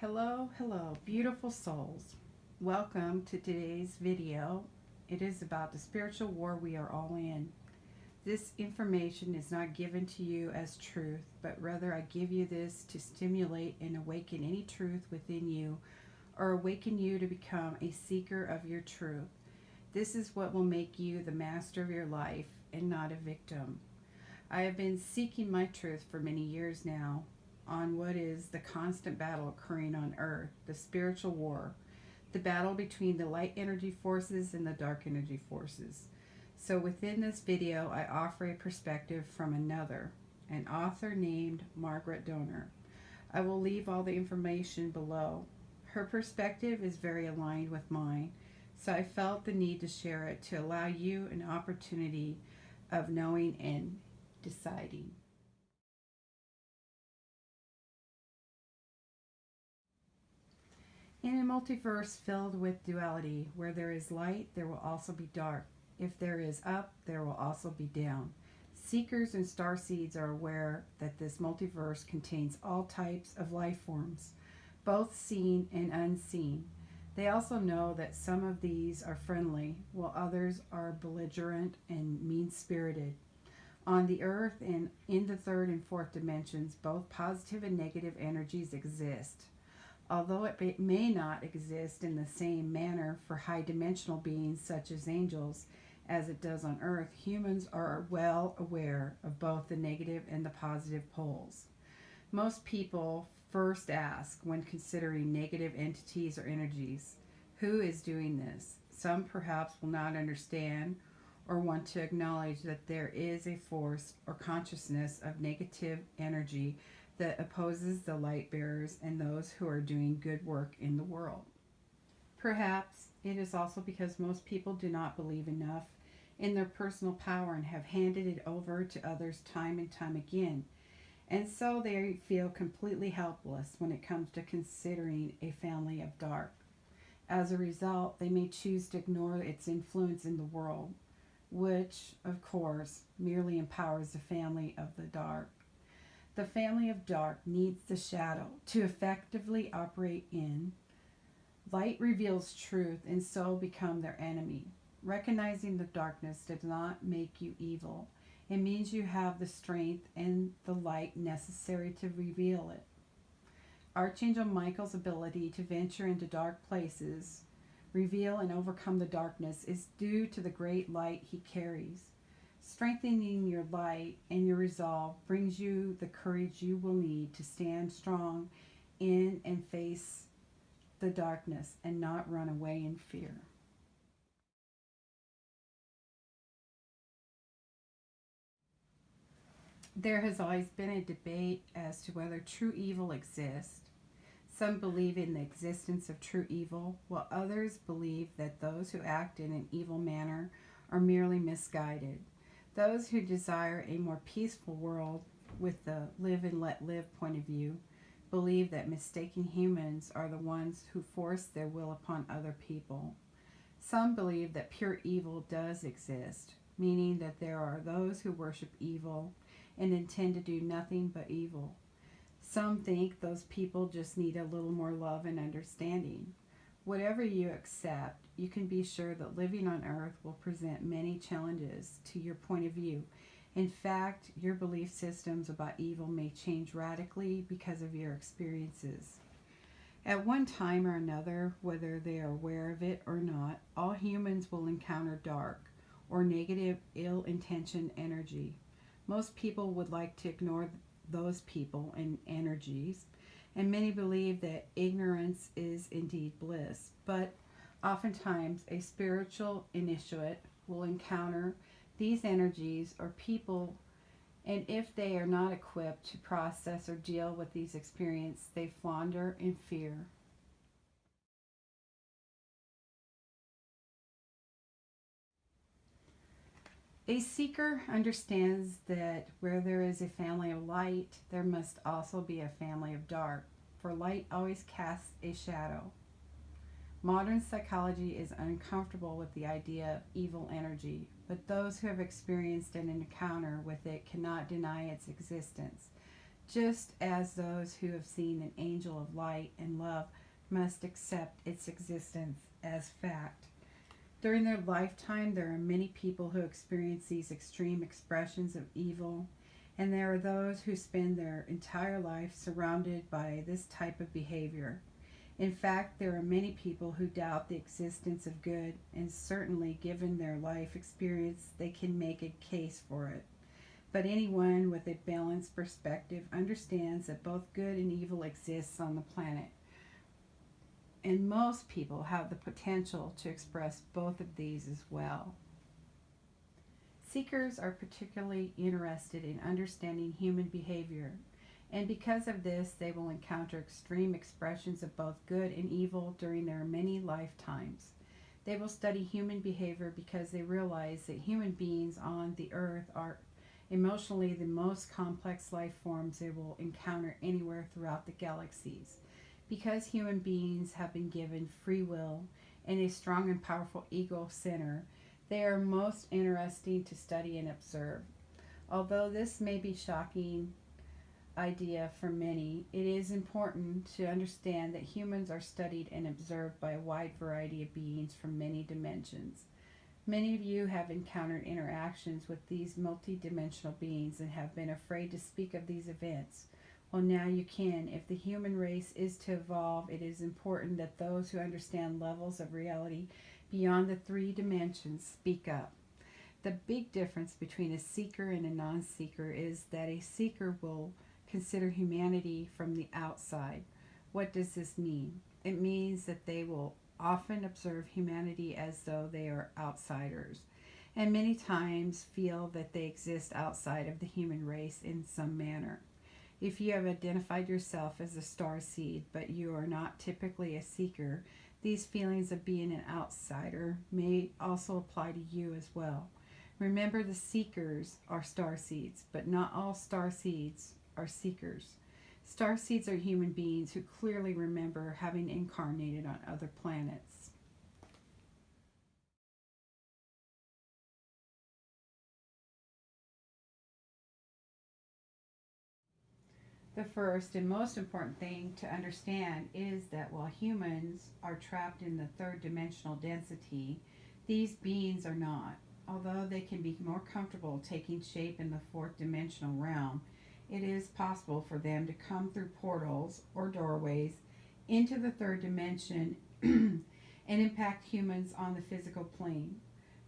Hello, beautiful souls. Welcome to today's video. It is about the spiritual war we are all in. This information is not given to you as truth, but rather I give you this to stimulate and awaken any truth within you, or awaken you to become a seeker of your truth. This is what will make you the master of your life and not a victim. I have been seeking my truth for many years now on what is the constant battle occurring on Earth, the spiritual war, the battle between the light energy forces and the dark energy forces. So within this video, I offer a perspective from an author named Maragaret Doner. I will leave all the information below. Her perspective is very aligned with mine, so I felt the need to share it to allow you an opportunity of knowing and deciding. In a multiverse filled with duality, where there is light, there will also be dark. If there is up, there will also be down. Seekers and Starseeds are aware that this multiverse contains all types of life forms, both seen and unseen. They also know that some of these are friendly, while others are belligerent and mean-spirited. On the Earth and in the third and fourth dimensions, both positive and negative energies exist. Although it may not exist in the same manner for high-dimensional beings such as angels as it does on Earth, humans are well aware of both the negative and the positive poles. Most people first ask, when considering negative entities or energies, who is doing this? Some perhaps will not understand or want to acknowledge that there is a force or consciousness of negative energy that opposes the light bearers and those who are doing good work in the world. Perhaps it is also because most people do not believe enough in their personal power and have handed it over to others time and time again, and so they feel completely helpless when it comes to considering a family of dark. As a result, they may choose to ignore its influence in the world, which, of course, merely empowers the family of the dark. The family of dark needs the shadow to effectively operate in. Light reveals truth and so become their enemy. Recognizing the darkness does not make you evil. It means you have the strength and the light necessary to reveal it. Archangel Michael's ability to venture into dark places, reveal and overcome the darkness is due to the great light he carries. Strengthening your light and your resolve brings you the courage you will need to stand strong in and face the darkness and not run away in fear. There has always been a debate as to whether true evil exists. Some believe in the existence of true evil, while others believe that those who act in an evil manner are merely misguided. Those who desire a more peaceful world with the live and let live point of view believe that mistaken humans are the ones who force their will upon other people. Some believe that pure evil does exist, meaning that there are those who worship evil and intend to do nothing but evil. Some think those people just need a little more love and understanding. Whatever you accept, you can be sure that living on Earth will present many challenges to your point of view. In fact, your belief systems about evil may change radically because of your experiences. At one time or another, whether they are aware of it or not, all humans will encounter dark or negative, ill-intentioned energy. Most people would like to ignore those people and energies, and many believe that ignorance is indeed bliss. But oftentimes, a spiritual initiate will encounter these energies or people, and if they are not equipped to process or deal with these experiences, they flounder in fear. A seeker understands that where there is a family of light, there must also be a family of dark, for light always casts a shadow. Modern psychology is uncomfortable with the idea of evil energy, but those who have experienced an encounter with it cannot deny its existence. just as those who have seen an angel of light and love must accept its existence as fact. During their lifetime, there are many people who experience these extreme expressions of evil, and there are those who spend their entire life surrounded by this type of behavior. In fact, there are many people who doubt the existence of good, and certainly, given their life experience, they can make a case for it. But anyone with a balanced perspective understands that both good and evil exists on the planet. And most people have the potential to express both of these as well. Seekers are particularly interested in understanding human behavior, and because of this, they will encounter extreme expressions of both good and evil during their many lifetimes. They will study human behavior because they realize that human beings on the earth are emotionally the most complex life forms they will encounter anywhere throughout the galaxies. Because human beings have been given free will and a strong and powerful ego center, they are most interesting to study and observe. Although this may be shocking idea for many, it is important to understand that humans are studied and observed by a wide variety of beings from many dimensions. Many of you have encountered interactions with these multidimensional beings and have been afraid to speak of these events. Well, now you can. If the human race is to evolve, it is important that those who understand levels of reality beyond the three dimensions speak up. The big difference between a seeker and a non-seeker is that a seeker will consider humanity from the outside. What does this mean? It means that they will often observe humanity as though they are outsiders, and many times feel that they exist outside of the human race in some manner. If you have identified yourself as a star seed, but you are not typically a seeker, these feelings of being an outsider may also apply to you as well. Remember, the seekers are star seeds, but not all star seeds are seekers. Star seeds are human beings who clearly remember having incarnated on other planets. The first and most important thing to understand is that while humans are trapped in the third dimensional density, these beings are not. Although they can be more comfortable taking shape in the fourth dimensional realm, it is possible for them to come through portals or doorways into the third dimension and impact humans on the physical plane.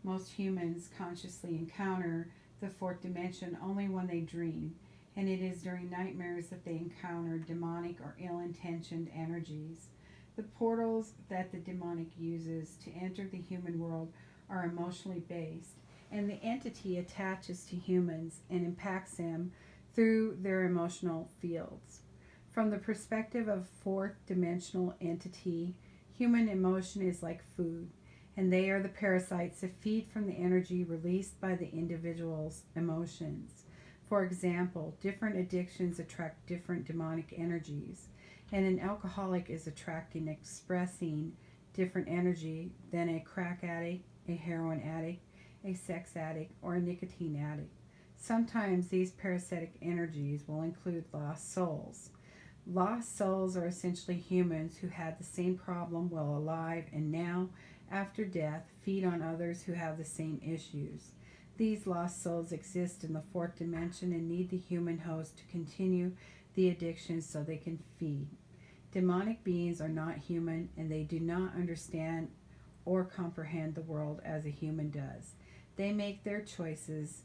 Most humans consciously encounter the fourth dimension only when they dream, and it is during nightmares that they encounter demonic or ill-intentioned energies. The portals that the demonic uses to enter the human world are emotionally based, and the entity attaches to humans and impacts them through their emotional fields. From the perspective of fourth dimensional entity, human emotion is like food, and they are the parasites that feed from the energy released by the individual's emotions. For example, different addictions attract different demonic energies, and an alcoholic is attracting, expressing different energy than a crack addict, a heroin addict, a sex addict, or a nicotine addict. Sometimes these parasitic energies will include lost souls. Lost souls are essentially humans who had the same problem while alive and now, after death, feed on others who have the same issues. These lost souls exist in the fourth dimension and need the human host to continue the addiction so they can feed. Demonic beings are not human, and they do not understand or comprehend the world as a human does. They make their choices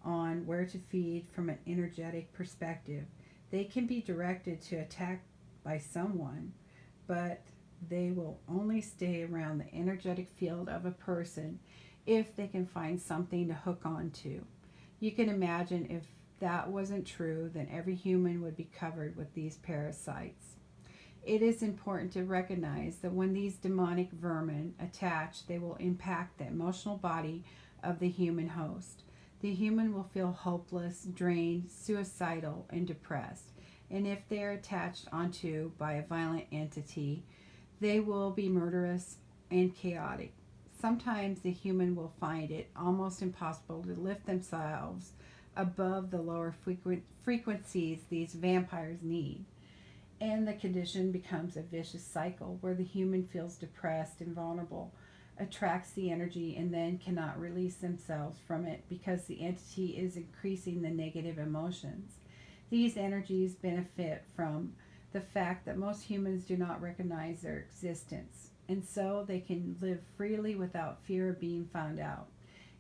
on where to feed from an energetic perspective. They can be directed to attack by someone, but they will only stay around the energetic field of a person if they can find something to hook onto. You can imagine if that wasn't true, then every human would be covered with these parasites. It is important to recognize that when these demonic vermin attach, they will impact the emotional body of the human host. The human will feel hopeless, drained, suicidal, and depressed. And if they are attached onto by a violent entity, they will be murderous and chaotic. Sometimes the human will find it almost impossible to lift themselves above the lower frequencies these vampires need. And the condition becomes a vicious cycle where the human feels depressed and vulnerable, attracts the energy, and then cannot release themselves from it because the entity is increasing the negative emotions. These energies benefit from the fact that most humans do not recognize their existence, and so they can live freely without fear of being found out.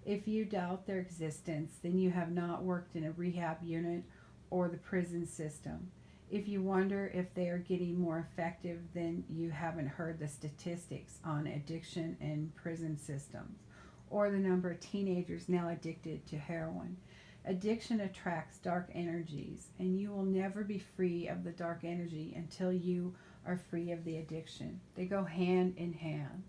If you doubt their existence, then you have not worked in a rehab unit or the prison system. If you wonder if they are getting more effective, then you haven't heard the statistics on addiction and prison systems, or the number of teenagers now addicted to heroin. Addiction attracts dark energies, and you will never be free of the dark energy until you are free of the addiction. They go hand in hand.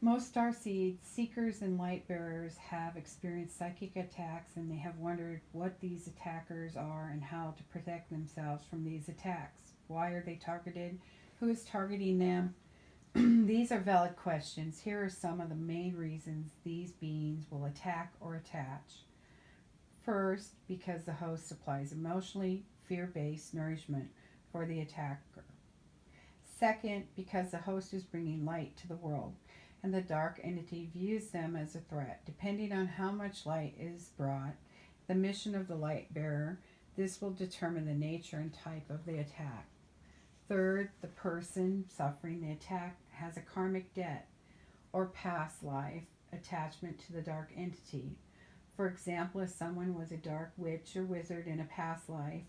Most starseeds, seekers, and light bearers have experienced psychic attacks, and they have wondered what these attackers are and how to protect themselves from these attacks. Why are they targeted? Who is targeting them? These are valid questions. Here are some of the main reasons these beings will attack or attach. First, because the host supplies emotionally fear-based nourishment for the attacker. Second, because the host is bringing light to the world, and the dark entity views them as a threat. Depending on how much light is brought, the mission of the light bearer, this will determine the nature and type of the attack. Third, the person suffering the attack has a karmic debt or past life attachment to the dark entity. For example, if someone was a dark witch or wizard in a past life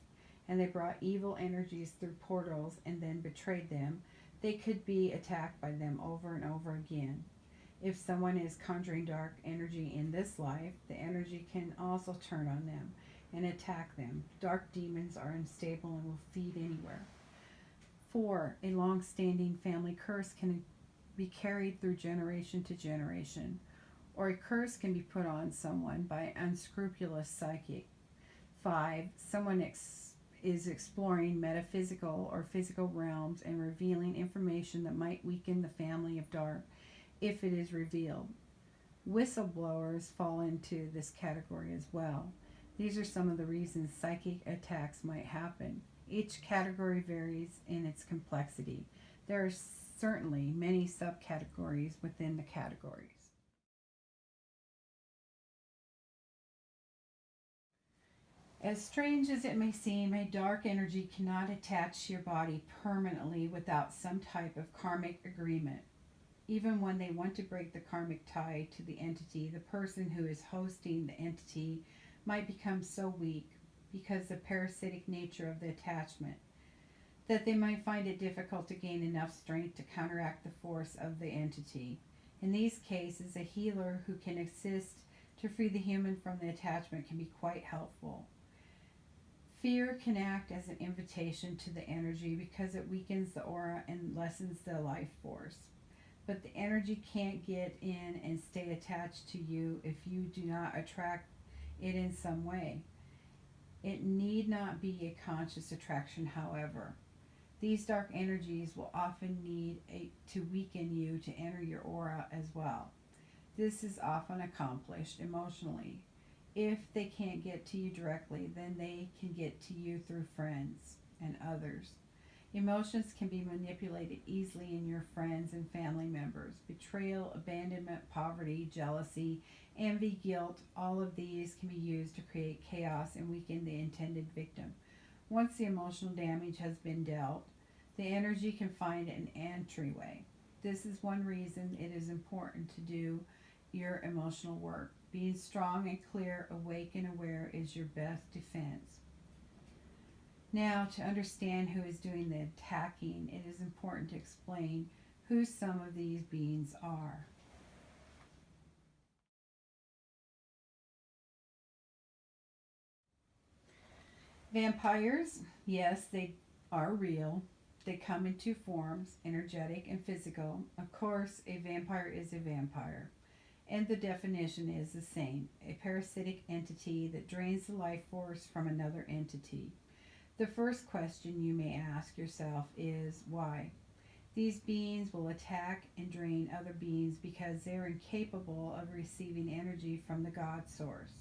and they brought evil energies through portals and then betrayed them, they could be attacked by them over and over again. If someone is conjuring dark energy in this life, the energy can also turn on them and attack them. Dark demons are unstable and will feed anywhere. 4. A long-standing family curse can be carried through generation to generation, or a curse can be put on someone by an unscrupulous psychic. 5. Someone is exploring metaphysical or physical realms and revealing information that might weaken the family of dark if it is revealed. Whistleblowers fall into this category as well. These are some of the reasons psychic attacks might happen. Each category varies in its complexity. There are certainly many subcategories within the categories. As strange as it may seem, a dark energy cannot attach to your body permanently without some type of karmic agreement. Even when they want to break the karmic tie to the entity, the person who is hosting the entity might become so weak because of the parasitic nature of the attachment that they might find it difficult to gain enough strength to counteract the force of the entity. In these cases, a healer who can assist to free the human from the attachment can be quite helpful. Fear can act as an invitation to the energy because it weakens the aura and lessens the life force. But the energy can't get in and stay attached to you if you do not attract it in some way. It need not be a conscious attraction, however. These dark energies will often need to weaken you to enter your aura as well. This is often accomplished emotionally. If they can't get to you directly, then they can get to you through friends and others. Emotions can be manipulated easily in your friends and family members. Betrayal, abandonment, poverty, jealousy, envy, guilt, all of these can be used to create chaos and weaken the intended victim. Once the emotional damage has been dealt, the energy can find an entryway. This is one reason it is important to do your emotional work. Being strong and clear, awake and aware is your best defense. Now, to understand who is doing the attacking, it is important to explain who some of these beings are. Vampires, yes, they are real. They come in two forms, energetic and physical. Of course, a vampire is a vampire, and the definition is the same, a parasitic entity that drains the life force from another entity. The first question you may ask yourself is why? These beings will attack and drain other beings because they are incapable of receiving energy from the God source.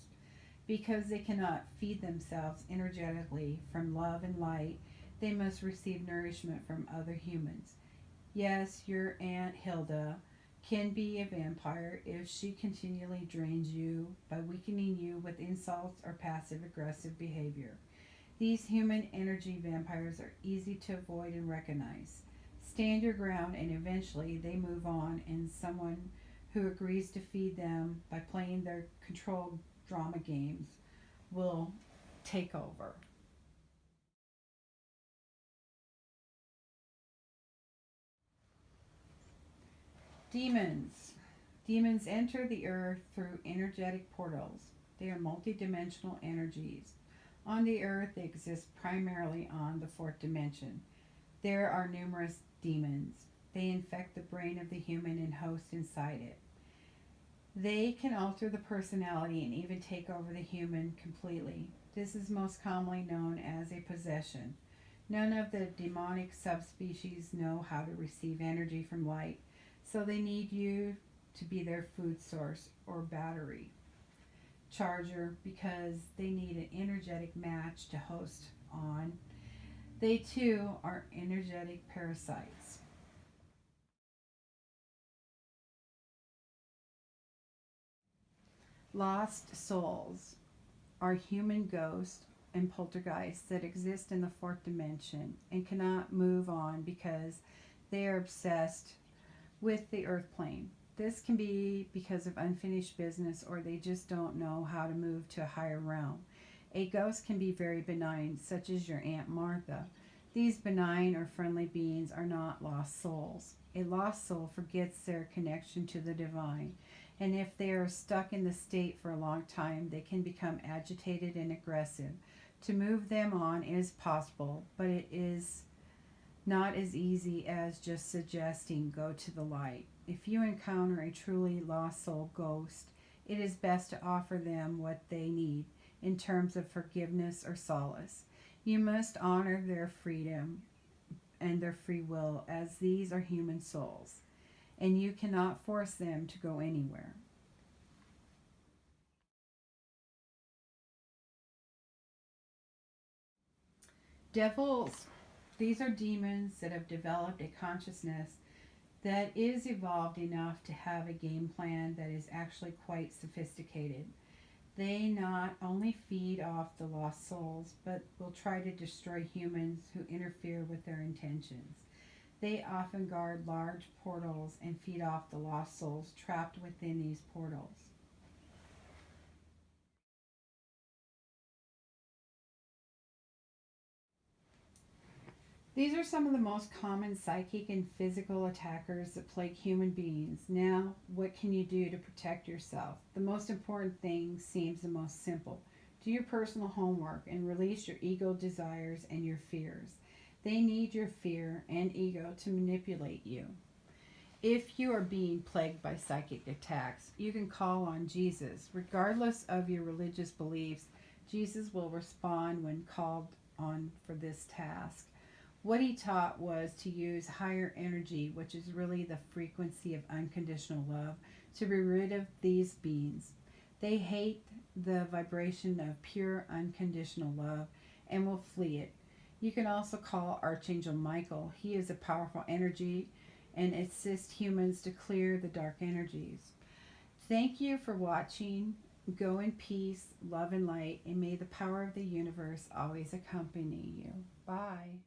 Because they cannot feed themselves energetically from love and light, they must receive nourishment from other humans. Yes, your Aunt Hilda can be a vampire if she continually drains you by weakening you with insults or passive aggressive behavior. These human energy vampires are easy to avoid and recognize. Stand your ground and eventually they move on, and someone who agrees to feed them by playing their control drama games will take over. Demons. Demons enter the earth through energetic portals. They are multidimensional energies. On the earth, they exist primarily on the fourth dimension. There are numerous demons. They infect the brain of the human and host inside it. They can alter the personality and even take over the human completely. This is most commonly known as a possession. None of the demonic subspecies know how to receive energy from light, so they need you to be their food source or battery charger because they need an energetic match to host on. They too are energetic parasites. Lost souls are human ghosts and poltergeists that exist in the fourth dimension and cannot move on because they are obsessed with the earth plane. This can be because of unfinished business or they just don't know how to move to a higher realm. A ghost can be very benign, such as your Aunt Martha. These benign or friendly beings are not lost souls. A lost soul forgets their connection to the divine, and if they are stuck in the state for a long time, they can become agitated and aggressive. To move them on is possible, but it is not as easy as just suggesting go to the light. If you encounter a truly lost soul ghost, it is best to offer them what they need in terms of forgiveness or solace. You must honor their freedom and their free will, as these are human souls, and you cannot force them to go anywhere. Devils, these are demons that have developed a consciousness that is evolved enough to have a game plan that is actually quite sophisticated. They not only feed off the lost souls, but will try to destroy humans who interfere with their intentions. They often guard large portals and feed off the lost souls trapped within these portals. These are some of the most common psychic and physical attackers that plague human beings. Now, what can you do to protect yourself? The most important thing seems the most simple. Do your personal homework and release your ego desires and your fears. They need your fear and ego to manipulate you. If you are being plagued by psychic attacks, you can call on Jesus. Regardless of your religious beliefs, Jesus will respond when called on for this task. What he taught was to use higher energy, which is really the frequency of unconditional love, to be rid of these beings. They hate the vibration of pure unconditional love and will flee it. You can also call Archangel Michael. He is a powerful energy and assists humans to clear the dark energies. Thank you for watching. Go in peace, love, and light, and may the power of the universe always accompany you. Bye.